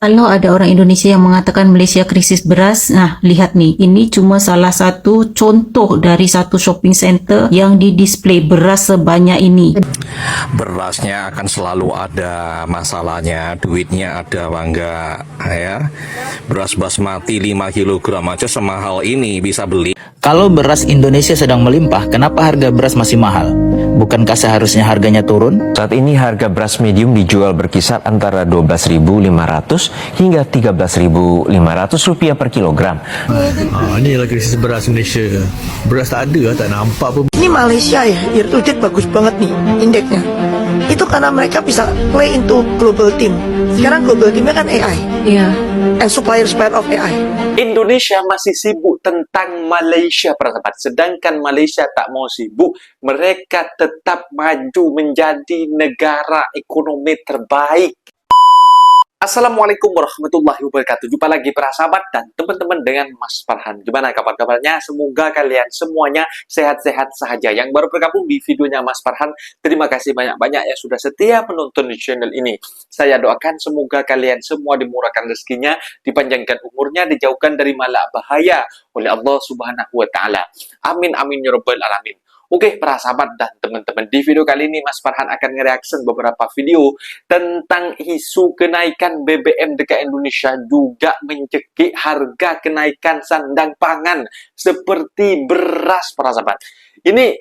Kalau ada orang Indonesia yang mengatakan Malaysia krisis beras, nah lihat nih, ini cuma salah satu contoh dari satu shopping center yang didisplay beras sebanyak ini. Berasnya akan selalu ada masalahnya, duitnya ada apa enggak ya. Beras basmati 5 kilogram aja semahal ini bisa beli. Kalau beras Indonesia sedang melimpah, kenapa harga beras masih mahal? Bukankah seharusnya harganya turun? Saat ini harga beras medium dijual berkisar antara 12.500 hingga 13.500 rupiah per kilogram. Inilah krisis beras Malaysia. Beras tak ada, tak nampak pun. Ini Malaysia ya, year to date bagus banget nih indeksnya. Itu karena mereka bisa play into global team. Sekarang global teamnya kan AI. Iya. And supplier of AI. Indonesia masih sibuk tentang Malaysia, persahabat. Sedangkan Malaysia tak mau sibuk, mereka tetap maju menjadi negara ekonomi terbaik. Assalamualaikum warahmatullahi wabarakatuh. Jumpa lagi para sahabat dan teman-teman dengan Mas Farhan. Gimana kabar-kabarnya? Semoga kalian semuanya sehat-sehat saja. Yang baru bergabung di videonya Mas Farhan, terima kasih banyak-banyak yang sudah setia menonton di channel ini. Saya doakan semoga kalian semua dimurahkan rezekinya, dipanjangkan umurnya, dijauhkan dari malak bahaya oleh Allah Subhanahu wa taala. Amin amin ya rabbal alamin. Oke, para sahabat dan teman-teman, di video kali ini Mas Farhan akan nge-reaction beberapa video tentang isu kenaikan BBM dekat Indonesia, juga mencekik harga kenaikan sandang pangan seperti beras, para sahabat. Ini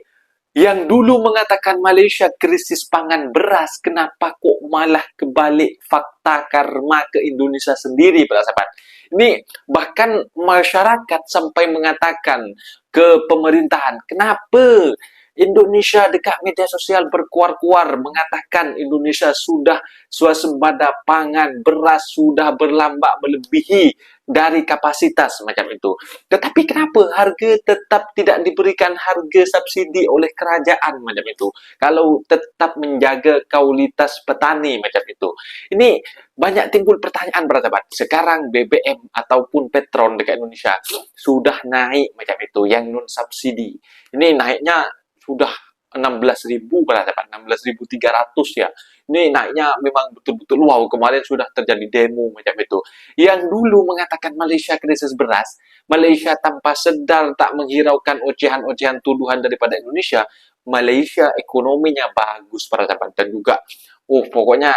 yang dulu mengatakan Malaysia krisis pangan beras, kenapa kok malah kebalik fakta karma ke Indonesia sendiri, para sahabat. Ini bahkan masyarakat sampai mengatakan ke pemerintahan, kenapa Indonesia dekat media sosial berkuar-kuar mengatakan Indonesia sudah swasembada pangan, beras sudah berlambak melebihi dari kapasitas macam itu. Tetapi kenapa harga tetap tidak diberikan harga subsidi oleh kerajaan macam itu? Kalau tetap menjaga kualitas petani macam itu. Ini banyak timbul pertanyaan, sahabat. Sekarang BBM ataupun Petron dekat Indonesia sudah naik macam itu, yang non subsidi. Ini naiknya sudah 16.000, sahabat, 16.300 ya. Ini naiknya memang betul-betul wow. Kemarin sudah terjadi demo macam itu. Yang dulu mengatakan Malaysia krisis beras, Malaysia tanpa sedar tak menghiraukan ocehan-ocehan tuduhan daripada Indonesia, Malaysia ekonominya bagus, para sahabat. Dan juga, pokoknya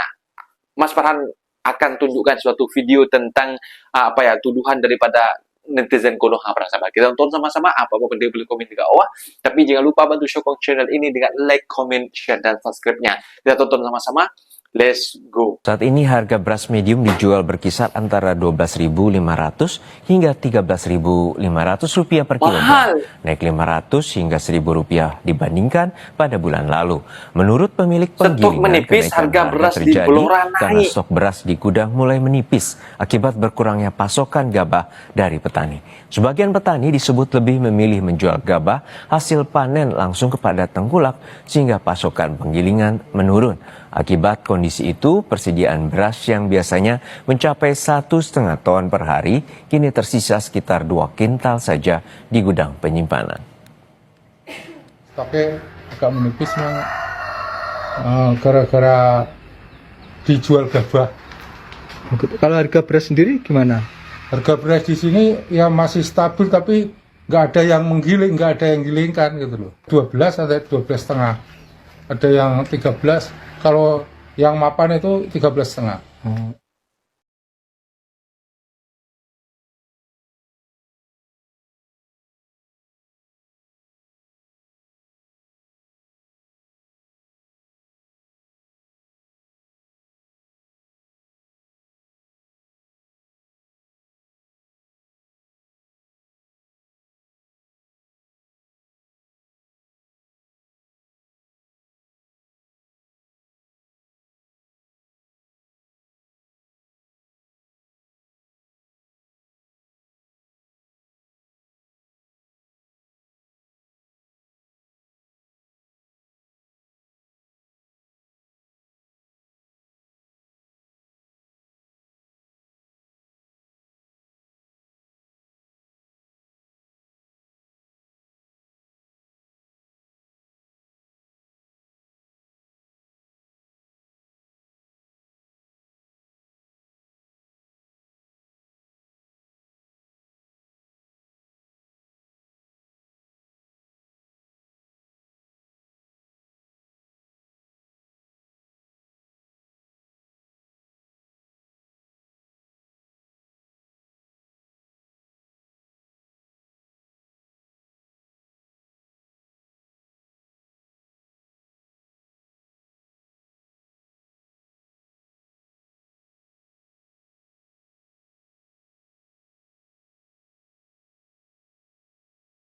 Mas Farhan akan tunjukkan suatu video tentang tuduhan daripada netizen Konoha, para sahabat. Kita tonton sama-sama. Apa-apa benda boleh komen di bawah. Tapi jangan lupa bantu sokong channel ini dengan like, comment, share, dan subscribe-nya. Kita tonton sama-sama. Let's go. Saat ini harga beras medium dijual berkisar antara 12.500 hingga 13.500 rupiah per kilogram, naik 500 hingga 1.000 rupiah dibandingkan pada bulan lalu. Menurut pemilik penggilingan, kenaikan harga beras terjadi karena stok beras di gudang mulai menipis akibat berkurangnya pasokan gabah dari petani. Sebagian petani disebut lebih memilih menjual gabah hasil panen langsung kepada tengkulak sehingga pasokan penggilingan menurun. Akibat kondisi itu, persediaan beras yang biasanya mencapai 1,5 ton per hari, kini tersisa sekitar 2 kintal saja di gudang penyimpanan. Stoknya agak menipis, gara-gara dijual gabah. Kalau harga beras sendiri gimana? Harga beras di sini ya masih stabil, tapi nggak ada yang menggiling, nggak ada yang gilingkan gitu loh. 12 atau 12,5. Ada yang 13. Kalau yang mapan itu 13,5.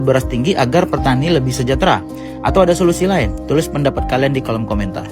beras tinggi agar petani lebih sejahtera? Atau ada solusi lain? Tulis pendapat kalian di kolom komentar.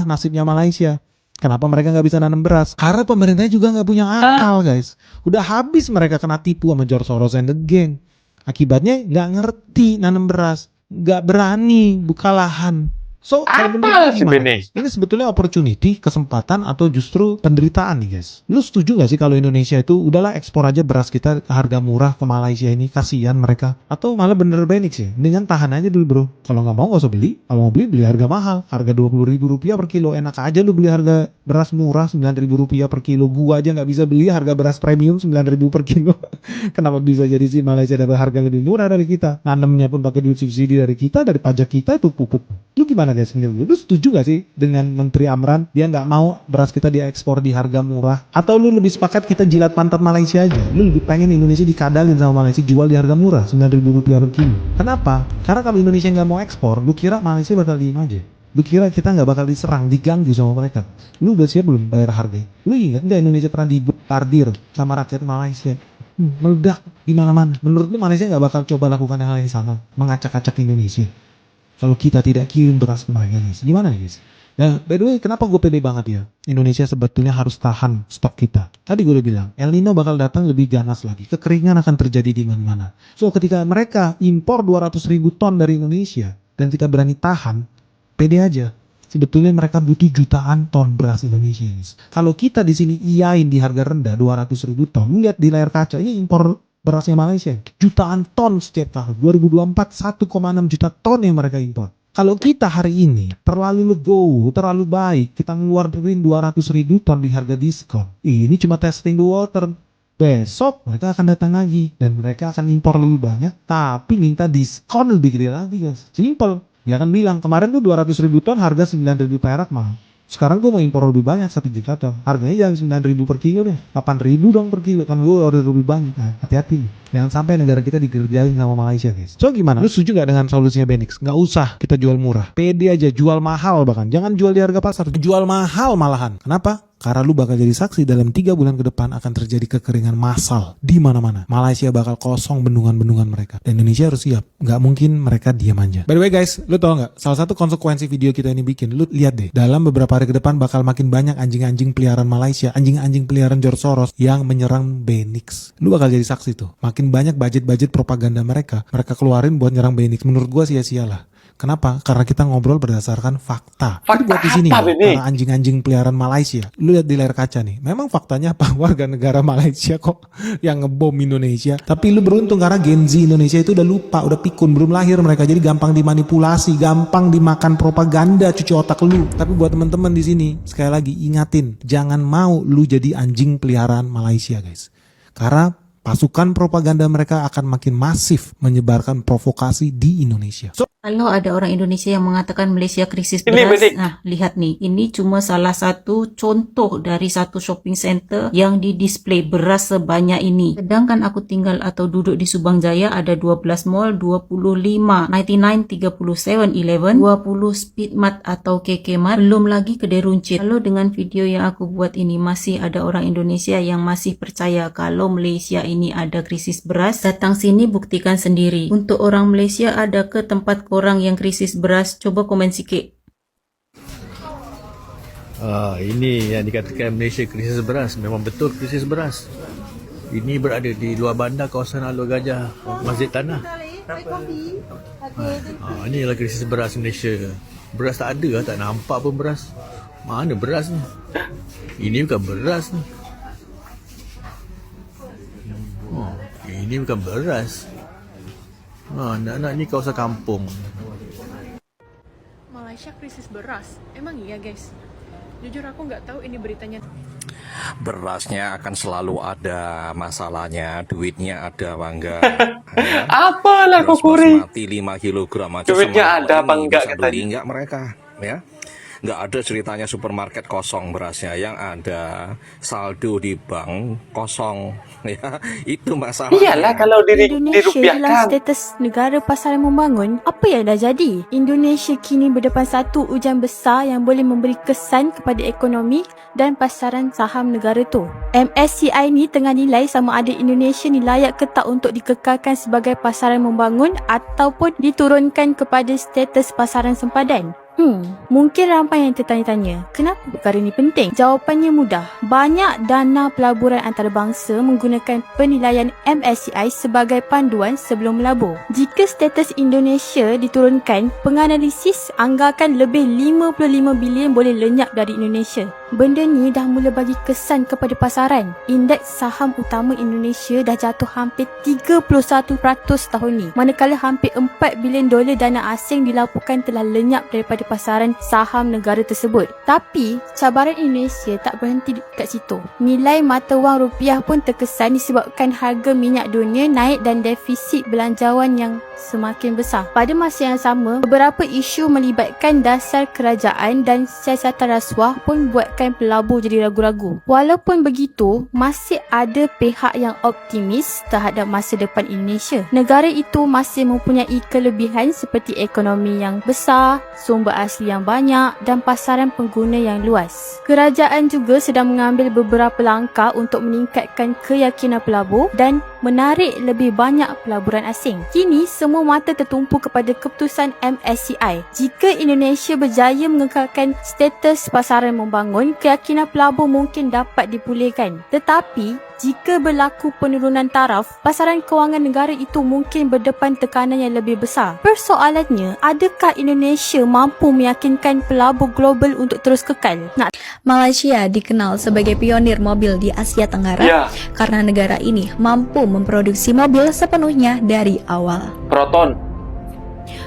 Nasibnya Malaysia. Kenapa mereka nggak bisa nanam beras? Karena pemerintahnya juga nggak punya akal, guys. Udah habis mereka kena tipu sama George Soros and the gang. Akibatnya nggak ngerti nanam beras, nggak berani buka lahan. So, kalau menurut lu gimana? Ini sebetulnya opportunity, kesempatan, atau justru penderitaan nih guys. Lu setuju gak sih kalau Indonesia itu udahlah ekspor aja beras kita harga murah ke Malaysia ini, kasihan mereka? Atau malah bener benik sih, dengan tahan aja dulu bro. Kalau nggak mau gak usah beli, kalau mau beli beli harga mahal, harga Rp20.000 per kilo. Enak aja lu beli harga beras murah Rp9.000 per kilo. Gua aja nggak bisa beli harga beras premium Rp9.000 per kilo. Kenapa bisa jadi sih Malaysia dapat harga lebih murah dari kita? Nanemnya pun pakai duit subsidi dari kita, dari pajak kita itu pupuk. Lu gimana guys? Lu setuju gak sih dengan Menteri Amran? Dia nggak mau beras kita diekspor di harga murah? Atau lu lebih sepakat kita jilat pantat Malaysia aja? Lu lebih pengen Indonesia dikadalin sama Malaysia, jual di harga murah Rp9.000 per kilo? Kenapa? Karena kalau Indonesia nggak mau ekspor, lu kira Malaysia bakal diem aja? Lu kira kita nggak bakal diserang, diganggu sama mereka? Lu udah siap belum bayar harga? Lu ingat nggak Indonesia pernah dibombardir sama rakyat Malaysia? Meledak di mana-mana. Menurut lu Malaysia nggak bakal coba lakukan hal yang sama, mengacak-acak Indonesia? Kalau kita tidak kirim beras ke mereka guys, gimana nih guys? Ya, by the way, kenapa gue pede banget ya? Indonesia sebetulnya harus tahan stok kita. Tadi gue udah bilang, El Nino bakal datang lebih ganas lagi. Kekeringan akan terjadi di mana-mana. So, ketika mereka impor 200.000 ton dari Indonesia, dan kita berani tahan, pede aja. Sebetulnya mereka butuh jutaan ton beras Indonesia guys. Kalau kita di sini iyain di harga rendah 200.000 ton, lihat di layar kaca, ini impor berasnya Malaysia jutaan ton setiap tahun. 2024 1,6 juta ton yang mereka impor. Kalau kita hari ini terlalu legowo, terlalu baik, kita ngeluarin 200.000 ton di harga diskon, ini cuma testing the water. Besok mereka akan datang lagi dan mereka akan impor lebih banyak tapi minta diskon lebih gede lagi guys. Simple. Dia akan bilang kemarin tuh 200.000 ton harga 9.000 perak mah. Sekarang gue mau impor lebih banyak 1 juta ton. Harganya jangan 9.000 per kilo deh. 8.000 dong per kilo. Kan gue order lebih banyak. Nah, hati-hati. Jangan sampai negara kita dikerjain sama Malaysia guys. So gimana? Lu setuju gak dengan solusinya Benix? Gak usah kita jual murah. Pede aja jual mahal bahkan. Jangan jual di harga pasar. Jual mahal malahan. Kenapa? Karena lu bakal jadi saksi dalam 3 bulan ke depan akan terjadi kekeringan massal di mana-mana. Malaysia bakal kosong bendungan-bendungan mereka. Dan Indonesia harus siap. Nggak mungkin mereka diam aja. By the way guys, lu tau nggak? Salah satu konsekuensi video kita ini bikin, lu lihat deh. Dalam beberapa hari ke depan bakal makin banyak anjing-anjing peliharaan Malaysia, anjing-anjing peliharaan George Soros yang menyerang Benix. Lu bakal jadi saksi tuh. Makin banyak budget-budget propaganda mereka keluarin buat nyerang Benix. Menurut gua sia-sialah. Kenapa? Karena kita ngobrol berdasarkan fakta. Fakta buat di sini para anjing-anjing peliharaan Malaysia. Lu lihat di layar kaca nih. Memang faktanya apa? Warga negara Malaysia kok yang ngebom Indonesia. Tapi lu beruntung karena Gen Z Indonesia itu udah lupa, udah pikun, belum lahir mereka. Jadi gampang dimanipulasi, gampang dimakan propaganda, cuci otak lu. Tapi buat teman-teman di sini, sekali lagi ingatin, jangan mau lu jadi anjing peliharaan Malaysia, guys. Karena pasukan propaganda mereka akan makin masif menyebarkan provokasi di Indonesia. Kalau ada orang Indonesia yang mengatakan Malaysia krisis beras, nah lihat nih, ini cuma salah satu contoh dari satu shopping center yang didisplay beras sebanyak ini. Sedangkan aku tinggal atau duduk di Subang Jaya ada 12 mall, 25, 99, 30, 7-Eleven, 20 Speedmart atau KK-Mart, belum lagi kedai runcit. Kalau dengan video yang aku buat ini masih ada orang Indonesia yang masih percaya kalau Malaysia ini ada krisis beras, datang sini buktikan sendiri. Untuk orang Malaysia ada ke tempat orang yang krisis beras, coba komen sikit. Ini yang dikatakan Malaysia krisis beras. Memang betul krisis beras. Ini berada di luar bandar kawasan Alor Gajah, Masjid Tanah. Inilah krisis beras Malaysia. Beras tak ada, tak nampak pun beras. Mana beras ni? Ini bukan beras ni. Ini bukan beras. Anak-anak ni kawasan kampung. Malaysia krisis beras. Emang iya guys? Jujur aku nggak tahu ini beritanya. Berasnya akan selalu ada masalahnya, duitnya ada bangga. Apalah kau kuri? Mati 5 kilogram aja Duitnya ada sama apa enggak bisa katanya? beli enggak mereka, ya. Nggak ada ceritanya supermarket kosong berasnya, yang ada saldo di bank kosong. Ya, itu masalah. Iyalah kalau Indonesia hilang dirupiahkan. status negara pasaran membangun, apa yang dah jadi? Indonesia kini berdepan satu ujian besar yang boleh memberi kesan kepada ekonomi dan pasaran saham negara tu. MSCI ni tengah nilai sama ada Indonesia ni layak ke tak untuk dikekalkan sebagai pasaran membangun ataupun diturunkan kepada status pasaran sempadan. Mungkin ramai yang tertanya-tanya, kenapa perkara ini penting? Jawapannya mudah. Banyak dana pelaburan antarabangsa menggunakan penilaian MSCI sebagai panduan sebelum melabur. Jika status Indonesia diturunkan, penganalisis anggarkan lebih 55 bilion boleh lenyap dari Indonesia. Benda ni dah mula bagi kesan kepada pasaran. Indeks saham utama Indonesia dah jatuh hampir 31% tahun ni, manakala hampir $4 bilion dana asing dilaporkan telah lenyap daripada pasaran saham negara tersebut. Tapi cabaran Indonesia tak berhenti kat situ. Nilai mata wang rupiah pun terkesan disebabkan harga minyak dunia naik dan defisit belanjawan yang semakin besar. Pada masa yang sama, beberapa isu melibatkan dasar kerajaan dan siasatan rasuah pun buatkan pelabur jadi ragu-ragu. Walaupun begitu, masih ada pihak yang optimis terhadap masa depan Indonesia. Negara itu masih mempunyai kelebihan seperti ekonomi yang besar, sumber asli yang banyak dan pasaran pengguna yang luas. Kerajaan juga sedang mengambil beberapa langkah untuk meningkatkan keyakinan pelabur dan menarik lebih banyak pelaburan asing. Kini semua mata tertumpu kepada keputusan MSCI. Jika Indonesia berjaya mengekalkan status pasaran membangun, keyakinan pelabur mungkin dapat dipulihkan. Tetapi jika berlaku penurunan taraf, pasaran kewangan negara itu mungkin berdepan tekanan yang lebih besar. Persoalannya, adakah Indonesia mampu meyakinkan pelabur global untuk terus kekal? Malaysia dikenal sebagai pionir mobil di Asia Tenggara karena negara ini mampu memproduksi mobil sepenuhnya dari awal.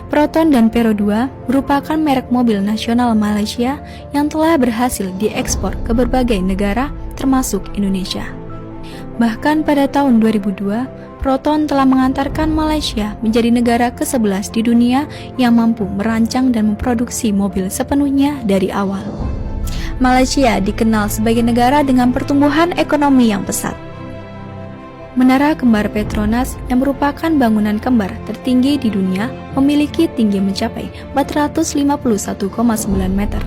Proton dan Peero 2 merupakan merek mobil nasional Malaysia yang telah berhasil diekspor ke berbagai negara termasuk Indonesia. Bahkan pada tahun 2002, Proton telah mengantarkan Malaysia menjadi negara ke-11 di dunia yang mampu merancang dan memproduksi mobil sepenuhnya dari awal. Malaysia dikenal sebagai negara dengan pertumbuhan ekonomi yang pesat. Menara kembar Petronas yang merupakan bangunan kembar tertinggi di dunia memiliki tinggi mencapai 451,9 meter.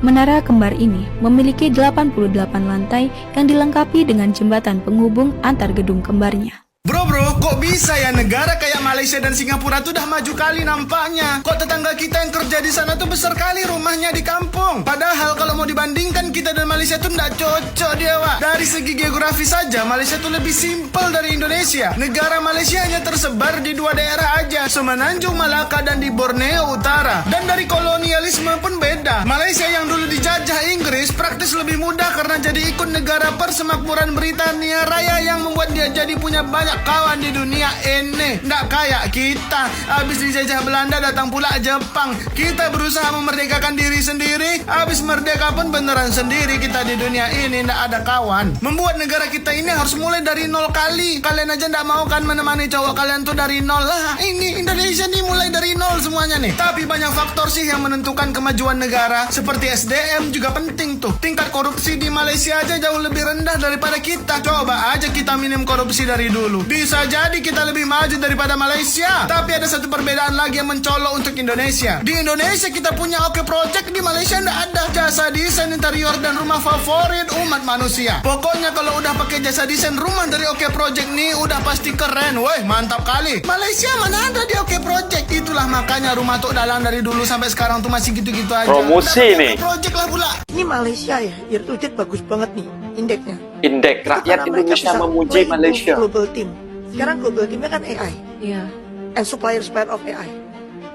Menara kembar ini memiliki 88 lantai yang dilengkapi dengan jembatan penghubung antar gedung kembarnya. Bro, kok bisa ya negara kayak Malaysia dan Singapura tuh dah maju kali nampaknya. Kok tetangga kita yang kerja di sana tuh besar kali rumahnya di kampung. Padahal kalau mau dibandingkan kita dan Malaysia tuh nggak cocok dia, Wak. Dari segi geografi saja, Malaysia tuh lebih simpel dari Indonesia. Negara Malaysia hanya tersebar di 2 daerah aja, Semenanjung Malaka dan di Borneo Utara. Dan dari kolonialisme pun beda. Malaysia yang dulu dijajah Inggris praktis lebih mudah karena jadi ikut negara persemakmuran Britania Raya yang membuat dia jadi punya banyak kawan di dunia ini. Nggak kayak kita, habis dijajah Belanda datang pula Jepang. Kita berusaha memerdekakan diri sendiri, habis merdeka pun beneran sendiri kita di dunia ini, nggak ada kawan. Membuat negara kita ini harus mulai dari 0 kali. Kalian aja nggak mau kan menemani cowok kalian tuh dari 0 lah. Ini Indonesia nih mulai dari 0 semuanya nih. Tapi banyak faktor sih yang menentukan kemajuan negara. Seperti SDM juga penting tuh. Tingkat korupsi di Malaysia aja jauh lebih rendah daripada kita. Coba aja kita minim korupsi dari dulu. Bisa jadi kita lebih maju daripada Malaysia. Tapi ada satu perbedaan lagi yang mencolok untuk Indonesia. Di Indonesia kita punya OK Project, di Malaysia nggak ada. Jasa desain interior dan rumah favorit umat manusia. Pokoknya kalau udah pakai jasa desain rumah dari OK Project nih udah pasti keren. Woi, mantap kali. Malaysia mana ada di OK Project. Itulah makanya rumah Tok Dalang dari dulu sampai sekarang tuh masih gitu-gitu aja. Promosi nih. Project lah pula. Ini Malaysia ya, year to date bagus banget nih indeksnya. Indeks rakyat Indonesia memuji Malaysia. Global team. Sekarang global teamnya kan AI. Iya. And supplier of AI.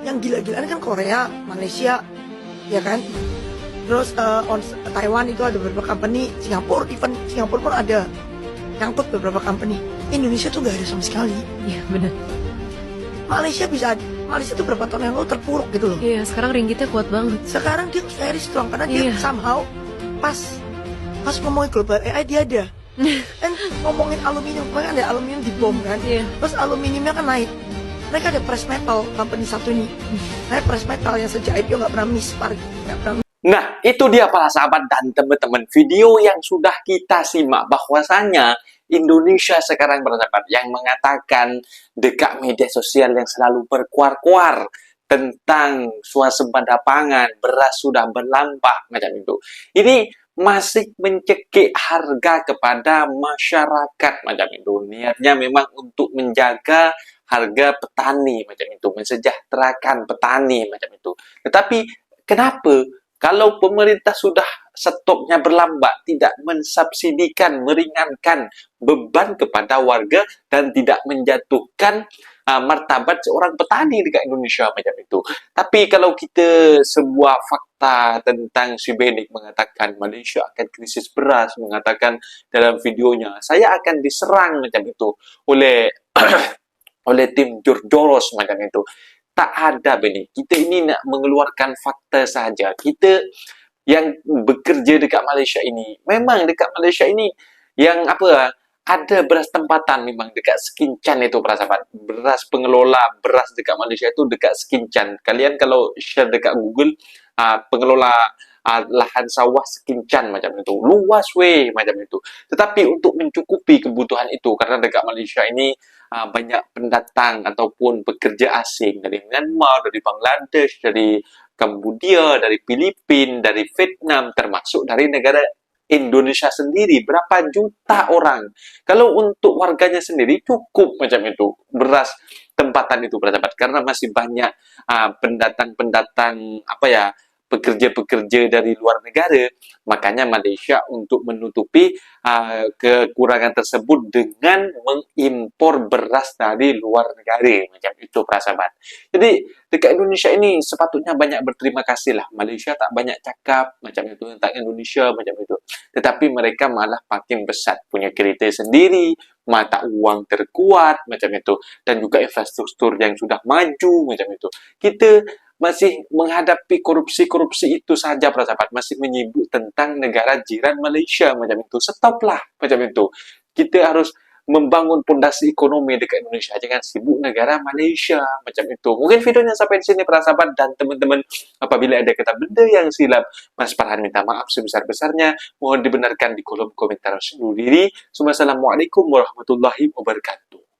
Yang gila-gilaan kan Korea, Malaysia, ya kan? Terus Taiwan itu ada beberapa company, Singapura pun ada nyangkut beberapa company. Indonesia tuh gak ada sama sekali. Iya, benar. Malaysia tuh berapa tahun yang lalu terpuruk gitu loh. Iya, sekarang ringgitnya kuat banget. Sekarang dia very strong karena dia somehow pas ngomongin global AI dia ada. Kan ngomongin aluminium, kan ada aluminium di bom kan. Terus aluminiumnya kan naik. Mereka ada press metal company satu ini. Press metal yang sejak IPO nggak pernah miss, nggak pernah Nah, itu dia para sahabat dan teman-teman video yang sudah kita simak bahwasanya Indonesia sekarang para sahabat yang mengatakan dekat media sosial yang selalu berkuar-kuar tentang swasembada pangan, beras sudah berlimpah macam itu. Ini masih mencekik harga kepada masyarakat macam itu. Niatnya memang untuk menjaga harga petani macam itu, mensejahterakan petani macam itu. Tetapi kenapa kalau pemerintah sudah stoknya berlambat, tidak mensubsidikan, meringankan beban kepada warga dan tidak menjatuhkan martabat seorang petani dekat Indonesia macam itu. Tapi kalau kita sebuah fakta tentang si Benik mengatakan Malaysia akan krisis beras, mengatakan dalam videonya, saya akan diserang macam itu oleh oleh tim Jorjoros macam itu. Tak ada Benik. Kita ini nak mengeluarkan fakta saja. Kita yang bekerja dekat Malaysia ini, memang dekat Malaysia ini yang apa, ada beras tempatan memang dekat Sekincan itu para sahabat. Beras pengelola beras dekat Malaysia itu dekat Sekincan. Kalian kalau share dekat Google pengelola lahan sawah Sekincan macam itu, luas weh macam itu. Tetapi untuk mencukupi kebutuhan itu, karena dekat Malaysia ini banyak pendatang ataupun pekerja asing dari Myanmar, dari Bangladesh, dari Kambodia, dari Filipina, dari Vietnam, termasuk dari negara Indonesia sendiri. Berapa juta orang. Kalau untuk warganya sendiri cukup macam itu beras tempatan itu bersahabat, karena masih banyak pendatang-pendatang pekerja-pekerja dari luar negara. Makanya Malaysia untuk menutupi kekurangan tersebut dengan mengimpor beras dari luar negara macam itu para sahabat. Jadi dekat Indonesia ini sepatutnya banyak berterima kasih lah. Malaysia tak banyak cakap macam itu tentang Indonesia macam itu. Tetapi mereka malah makin besar, punya kereta sendiri, mata uang terkuat macam itu, dan juga infrastruktur yang sudah maju macam itu. Kita masih menghadapi korupsi-korupsi itu saja para sahabat, masih menyibuk tentang negara jiran Malaysia macam itu. Stoplah macam itu. Kita harus membangun pondasi ekonomi dekat Indonesia, jangan sibuk negara Malaysia macam itu. Mungkin videonya sampai di sini para sahabat dan teman-teman. Apabila ada kata benda yang silap, Mas Farhan minta maaf sebesar-besarnya. Mohon dibenarkan di kolom komentar sendiri. Assalamualaikum warahmatullahi wabarakatuh.